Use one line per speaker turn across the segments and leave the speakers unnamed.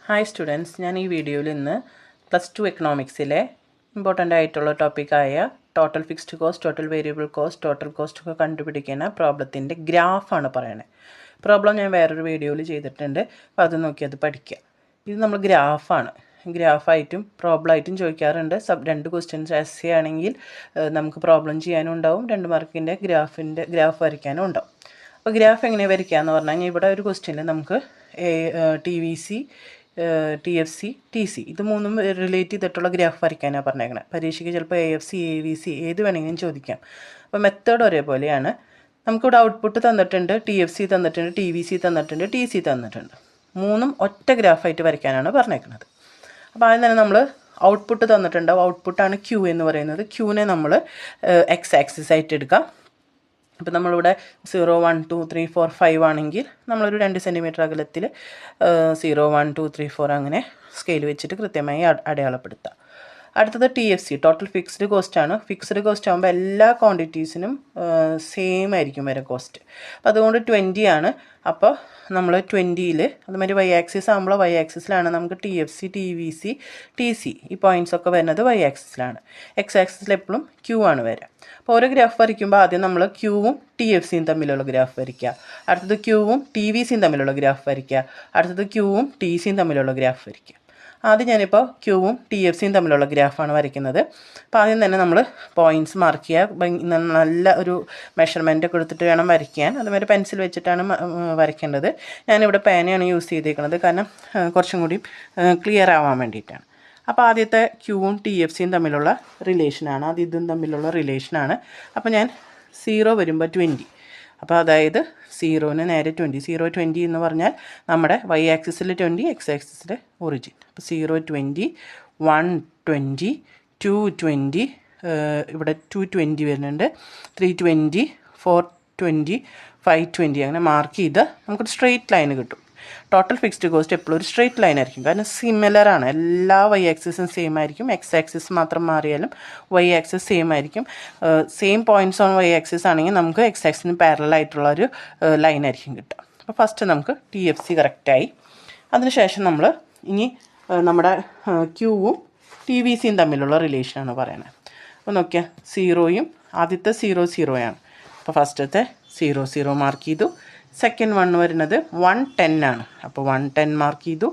Hi students, ഞാൻ ഈ വീഡിയോയിൽ ഇന്ന് +2 എക്കണോമിക്സിലെ ഇമ്പോർട്ടൻ്റ് ആയിട്ടുള്ള ടോപ്പിക്കായ total fixed cost, total variable cost, total cost ഒക്കെ കണ്ടുപിടിക്കുന്ന പ്രോബ്ലത്തിൻ്റെ ഗ്രാഫാണ് പറയണത്. പ്രോബ്ലം ഞാൻ വേറൊരു വീഡിയോയിൽ ചെയ്തിട്ടുണ്ട്, അപ്പോൾ അത് നോക്കി അത് പഠിക്കുക. ഇത് നമ്മൾ ഗ്രാഫാണ്. ഗ്രാഫായിട്ടും പ്രോബ്ലമായിട്ടും ചോദിക്കാറുണ്ട്. 2 ക്വസ്റ്റ്യൻസ് എസ് ആണെങ്കിൽ നമുക്ക് പ്രോബ്ലം ചെയ്യാനും ഉണ്ടാവും, 2 മാർക്കിൻ്റെ ഗ്രാഫ് വരയ്ക്കാനും ഉണ്ടാവും. അപ്പോൾ ഗ്രാഫ് എങ്ങനെ വരയ്ക്കുക എന്ന് പറഞ്ഞു കഴിഞ്ഞാൽ ഇവിടെ ഒരു ക്വസ്റ്റ്യനിൽ നമുക്ക് TVC, TFC, TC ഇത് മൂന്നും റിലേറ്റ് ചെയ്തിട്ടുള്ള ഗ്രാഫ് വരയ്ക്കാനാണ് പറഞ്ഞേക്കുന്നത്. പരീക്ഷയ്ക്ക് ചിലപ്പോൾ AFC, AVC ഏത് വേണമെങ്കിലും ചോദിക്കാം. അപ്പോൾ മെത്തേഡ് ഒരേപോലെയാണ്. നമുക്കിവിടെ ഔട്ട്പുട്ട് തന്നിട്ടുണ്ട്, TFC തന്നിട്ടുണ്ട്, TVC തന്നിട്ടുണ്ട്, TC തന്നിട്ടുണ്ട്. മൂന്നും ഒറ്റ ഗ്രാഫായിട്ട് വരയ്ക്കാനാണ് പറഞ്ഞേക്കുന്നത്. അപ്പോൾ ആദ്യം തന്നെ നമ്മൾ ഔട്ട്പുട്ട് തന്നിട്ടുണ്ടാവും. ഔട്ട്പുട്ടാണ് Q എന്ന് പറയുന്നത്. Qനെ നമ്മൾ X ആക്സിസ് ആയിട്ട് എടുക്കാം. അപ്പോൾ നമ്മളിവിടെ 0, 1, 2, 3, 4, 5 ആണെങ്കിൽ നമ്മളൊരു 2 സെൻറ്റിമീറ്റർ അകലത്തിൽ 0, 1, 2, 3, 4 അങ്ങനെ സ്കെയിൽ വെച്ചിട്ട് കൃത്യമായി അടയാളപ്പെടുത്താം. അടുത്തത് TFC, ടോട്ടൽ ഫിക്സ്ഡ് കോസ്റ്റ് ആണ്. ഫിക്സ്ഡ് കോസ്റ്റ് ആകുമ്പോൾ എല്ലാ ക്വാണ്ടിറ്റീസിനും സെയിം ആയിരിക്കും വരെ കോസ്റ്റ്. അപ്പോൾ അതുകൊണ്ട് 20 ആണ്. അപ്പോൾ നമ്മൾ 20ൽ അതുമാതിരി Y ആക്സിസ് ആകുമ്പോൾ Y ആക്സിസിലാണ് നമുക്ക് TFC, TVC, TC ഈ പോയിൻറ്റ്സ് ഒക്കെ വരുന്നത് Y ആക്സിസിലാണ്. X ആക്സിസിൽ എപ്പോഴും Q ആണ് വരിക. അപ്പോൾ ഓരോ ഗ്രാഫ് വരയ്ക്കുമ്പോൾ ആദ്യം നമ്മൾ Qവും TFCയും തമ്മിലുള്ള ഗ്രാഫ് വരയ്ക്കുക. അടുത്തത് Qവും TVCയും തമ്മിലുള്ള ഗ്രാഫ് വരയ്ക്കുക. അടുത്തത് Qവും TCയും തമ്മിലുള്ള ഗ്രാഫ് വരയ്ക്കുക. ആദ്യം ഞാനിപ്പോൾ Qവും TFCയും തമ്മിലുള്ള ഗ്രാഫാണ് വരയ്ക്കുന്നത്. അപ്പോൾ ആദ്യം തന്നെ നമ്മൾ പോയിൻറ്റ്സ് മാർക്ക് ചെയ്യുക. നല്ല ഒരു മെഷർമെൻ്റ് ഒക്കെ എടുത്തിട്ട് വേണം വരയ്ക്കാൻ. അതുമാതിരി പെൻസിൽ വെച്ചിട്ടാണ് വരയ്ക്കേണ്ടത്. ഞാനിവിടെ പേനയാണ് യൂസ് ചെയ്തേക്കുന്നത്, കാരണം കുറച്ചും കൂടി ക്ലിയർ ആവാൻ വേണ്ടിയിട്ടാണ്. അപ്പോൾ ആദ്യത്തെ Qവും TFCയും തമ്മിലുള്ള റിലേഷനാണ്, അത് ഇതും തമ്മിലുള്ള റിലേഷനാണ്. അപ്പോൾ ഞാൻ 0 വരുമ്പോൾ 20, അപ്പോൾ അതായത് 0ന് നേരെ 20. 0, 20 എന്ന് പറഞ്ഞാൽ നമ്മുടെ Y ആക്സിസിൽ 20, X ആക്സിസിൽ ഒറിജിൻ. അപ്പോൾ 0, 20, 1, 20, 2, 20, ഇവിടെ 220 വരുന്നുണ്ട്, 320, 420, 520 അങ്ങനെ മാർക്ക് ചെയ്ത് നമുക്കൊരു സ്ട്രെയിറ്റ് ലൈൻ കിട്ടും. ടോട്ടൽ ഫിക്സ്ഡ് കോസ്റ്റ് എപ്പോഴും ഒരു സ്ട്രെയിറ്റ് ലൈൻ ആയിരിക്കും, കാരണം സിമിലർ ആണ്. എല്ലാ Y ആക്സിസും സെയിം ആയിരിക്കും. X ആക്സിസ് മാത്രം മാറിയാലും Y ആക്സിസ് സെയിം ആയിരിക്കും. Same points on Y axis ആണെങ്കിൽ നമുക്ക് X ആക്സിന് പാരലൽ ആയിട്ടുള്ളൊരു ലൈൻ ആയിരിക്കും കിട്ടുക. അപ്പോൾ ഫസ്റ്റ് നമുക്ക് TFC കറക്റ്റായി. അതിനുശേഷം നമ്മൾ ഇനി നമ്മുടെ Qവും TVCയും തമ്മിലുള്ള റിലേഷനാണ് പറയുന്നത്. അപ്പോൾ നോക്കിയാൽ 0യും ആദ്യത്തെ 0, 0 ആണ്. അപ്പോൾ ഫസ്റ്റത്തെ 0, 0 മാർക്ക് ചെയ്തു. സെക്കൻഡ് 1 വരുന്നത് 110 ആണ്. അപ്പോൾ 110 മാർക്ക് ചെയ്തു.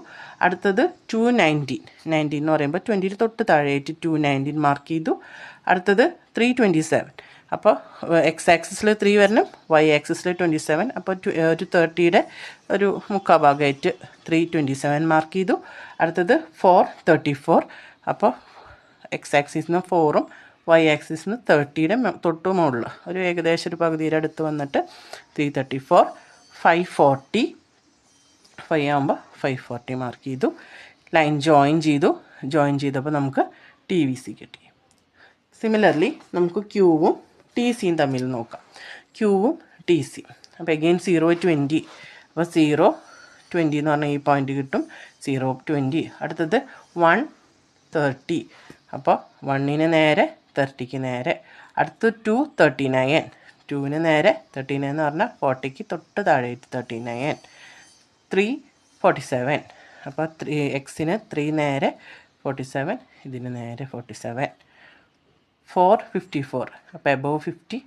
അടുത്തത് 219, 19 എന്ന് പറയുമ്പോൾ 20 തൊട്ട് താഴെയായിട്ട് 219 മാർക്ക് ചെയ്തു. അടുത്തത് 327, അപ്പോൾ X ആക്സിസിൽ 3 വരണം, Y ആക്സിസിൽ 27, അപ്പോൾ ഒരു 30യുടെ ഒരു മുക്കാൽ ഭാഗമായിട്ട് 327 മാർക്ക് ചെയ്തു. അടുത്തത് 434, അപ്പോൾ X ആക്സിസിന് 4ഉം Y ആക്സിസിന് 30യുടെ തൊട്ട് മുകളിൽ ഒരു ഏകദേശം ഒരു പകുതിയുടെ അടുത്ത് വന്നിട്ട് 334, 540, 5 ആകുമ്പോൾ 540 മാർക്ക് ചെയ്തു. ലൈൻ ജോയിൻ ചെയ്തപ്പോൾ നമുക്ക് TVC കിട്ടി. സിമിലർലി നമുക്ക് Qവും TCയും തമ്മിൽ നോക്കാം. Qവും TC, അപ്പോൾ അഗെയിൻ 0, 20, അപ്പോൾ 0, 20 എന്ന് പറഞ്ഞാൽ ഈ പോയിൻ്റ് കിട്ടും. 0, 20, അടുത്തത് 130, അപ്പോൾ 1ന് നേരെ 30ക്ക് നേരെ. അടുത്ത് 239, 2ന് നേരെ 39 എന്ന് പറഞ്ഞാൽ 40ക്ക് തൊട്ട് താഴെയായിട്ട് 39. 347, അപ്പോൾ Xന് 3 നേരെ 47, ഇതിന് നേരെ 47. 454, അപ്പോൾ എബവ് 50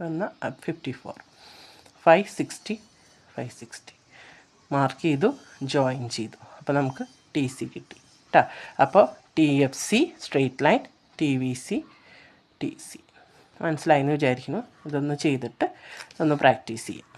എന്നാൽ 54. 560 മാർക്ക് ചെയ്തു, ജോയിൻ ചെയ്തു. അപ്പോൾ നമുക്ക് TC കിട്ടി കേട്ടോ. അപ്പോൾ TFC straight line, TVC, TC മനസ്സിലായെന്ന് വിചാരിക്കുന്നു. ഇതൊന്ന് ചെയ്തിട്ട് ഒന്ന് പ്രാക്ടീസ് ചെയ്യാം.